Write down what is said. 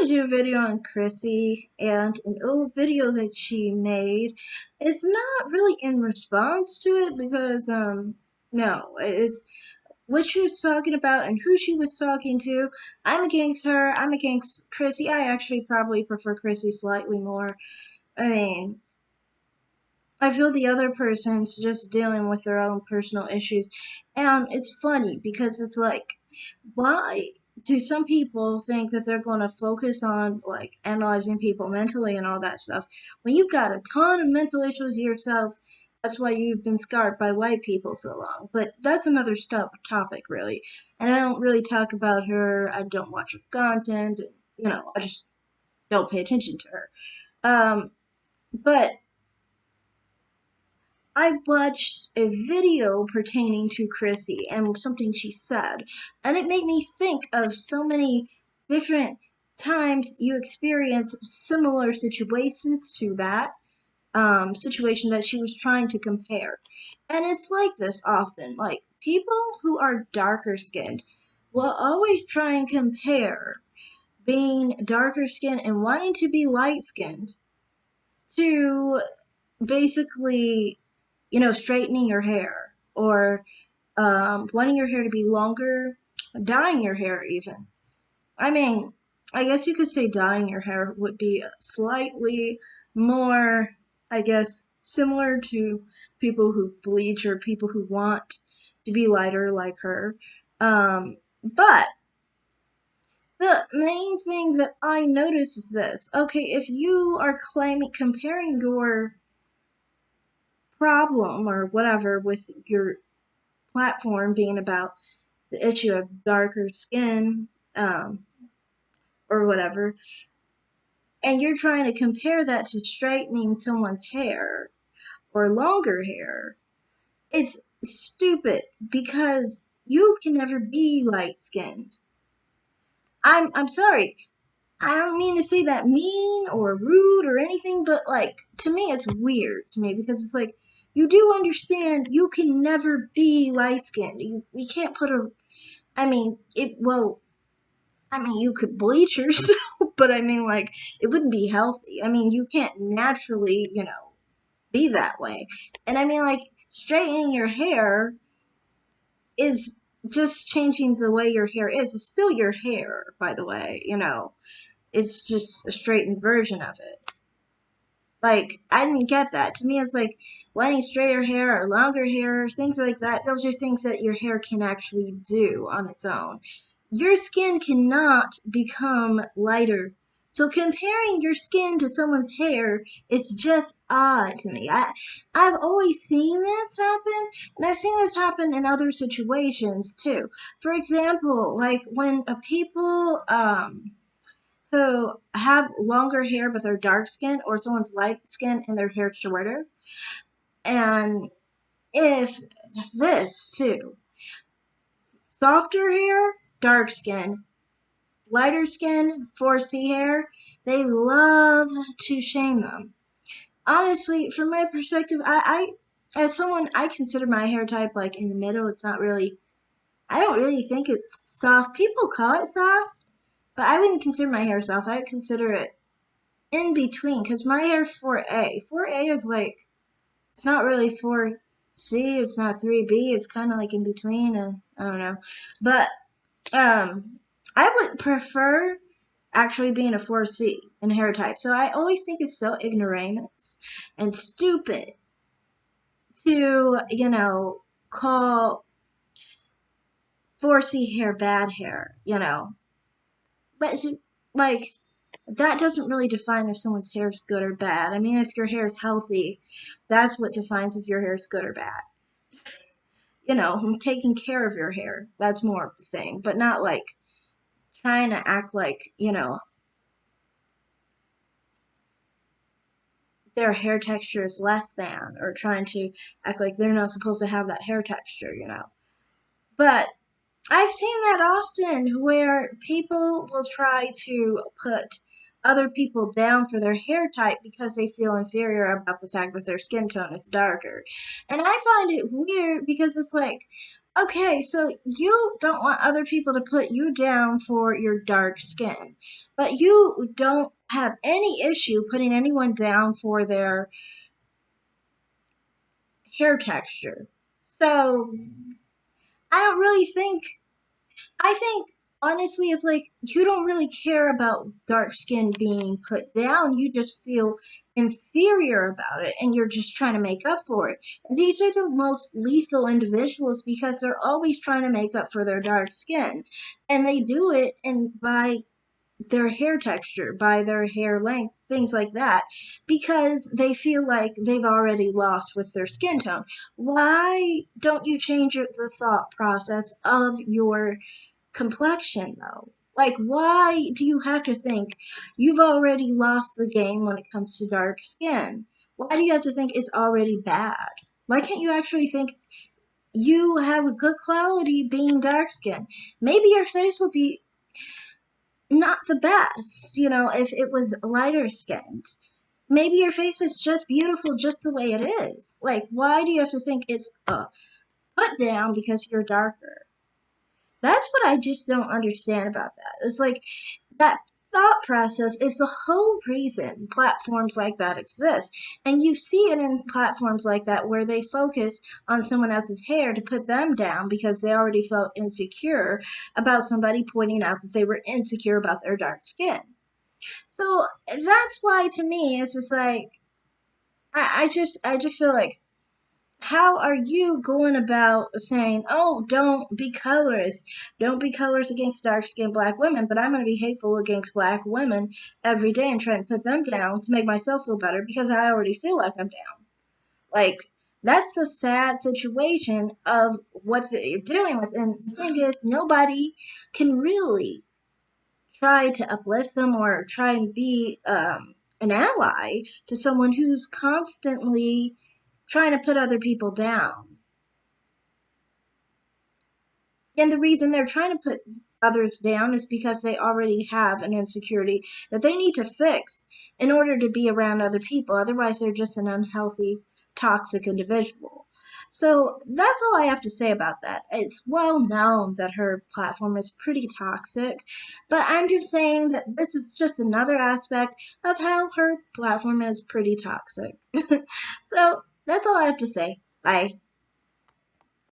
want to do a video on Chrissy and an old video that she made. It's not really in response to it because, no, it's what she was talking about and who she was talking to. I'm against her. I'm against Chrissy. I actually probably prefer Chrissy slightly more. I mean, I feel the other person's just dealing with their own personal issues. And it's funny because it's like, why do some people think that they're going to focus on like analyzing people mentally and all that stuff when you've got a ton of mental issues yourself? That's why you've been scarred by white people so long. But that's another topic, really. And I don't really talk about her. I don't watch her content. I just don't pay attention to her. But I watched a video pertaining to Chrissy and something she said, and it made me think of so many different times you experience similar situations to that situation that she was trying to compare. And it's like this often. Like, people who are darker skinned will always try and compare being darker skinned and wanting to be light skinned to basically, straightening your hair or wanting your hair to be longer, dyeing your hair even. I mean, I guess you could say dyeing your hair would be slightly more, I guess, similar to people who bleach or people who want to be lighter like her. But the main thing that I notice is this. Okay, if you are comparing your problem or whatever with your platform being about the issue of darker skin, or whatever, and you're trying to compare that to straightening someone's hair or longer hair, it's stupid because you can never be light skinned. I'm sorry. I don't mean to say that mean or rude or anything, but like to me it's weird to me because it's like you do understand you can never be light skinned. You can't put a I mean it well I mean you could bleach yourself, but I mean like it wouldn't be healthy. I mean you can't naturally, be that way. And I mean like straightening your hair is just changing the way your hair is. It's still your hair, by the way. It's just a straightened version of it. Like, I didn't get that. To me, it's like wanting straighter hair or longer hair, things like that. Those are things that your hair can actually do on its own. Your skin cannot become lighter. So comparing your skin to someone's hair is just odd to me. I've always seen this happen, and I've seen this happen in other situations too. For example, like when people who have longer hair but they're dark skin, or someone's light skin and their hair's shorter. And if this too, softer hair, dark skin, lighter skin, 4C hair, they love to shame them. Honestly, from my perspective, as someone, I consider my hair type like in the middle. It's not really, I don't really think it's soft. People call it soft, but I wouldn't consider my hair soft. I would consider it in between because my hair's 4A. 4A is like, it's not really 4C, it's not 3B, it's kind of like in between. I don't know. But I would prefer actually being a 4C in hair type. So I always think it's so ignoramus and stupid to, call 4C hair bad hair. But, like, that doesn't really define if someone's hair is good or bad. I mean, if your hair is healthy, that's what defines if your hair is good or bad. Taking care of your hair, that's more of the thing, but not like trying to act like, their hair texture is less than, or trying to act like they're not supposed to have that hair texture. But I've seen that often where people will try to put other people down for their hair type because they feel inferior about the fact that their skin tone is darker. And I find it weird because it's like, Okay, so you don't want other people to put you down for your dark skin, but you don't have any issue putting anyone down for their hair texture. So I don't really think, I think honestly, it's like you don't really care about dark skin being put down. You just feel inferior about it and you're just trying to make up for it. These are the most lethal individuals because they're always trying to make up for their dark skin. And they do it and by their hair texture, by their hair length, things like that, because they feel like they've already lost with their skin tone. Why don't you change the thought process of your complexion, though? Like, why do you have to think you've already lost the game when it comes to dark skin? Why do you have to think it's already bad? Why can't you actually think you have a good quality being dark skinned? Maybe your face would be not the best, if it was lighter skinned. Maybe your face is just beautiful just the way it is. Like, why do you have to think it's a put down because you're darker? That's what I just don't understand about that. It's like that thought process is the whole reason platforms like that exist. And you see it in platforms like that where they focus on someone else's hair to put them down because they already felt insecure about somebody pointing out that they were insecure about their dark skin. So that's why to me it's just like I just feel like how are you going about saying, oh, don't be colorist, don't be colorist against dark skinned black women, but I'm going to be hateful against black women every day and try and put them down to make myself feel better because I already feel like I'm down. Like, that's a sad situation of what you're dealing with. And the thing is, nobody can really try to uplift them or try and be an ally to someone who's constantly trying to put other people down. And the reason they're trying to put others down is because they already have an insecurity that they need to fix in order to be around other people. Otherwise, they're just an unhealthy, toxic individual. So that's all I have to say about that. It's well known that her platform is pretty toxic, but I'm just saying that this is just another aspect of how her platform is pretty toxic. So that's all I have to say. Bye.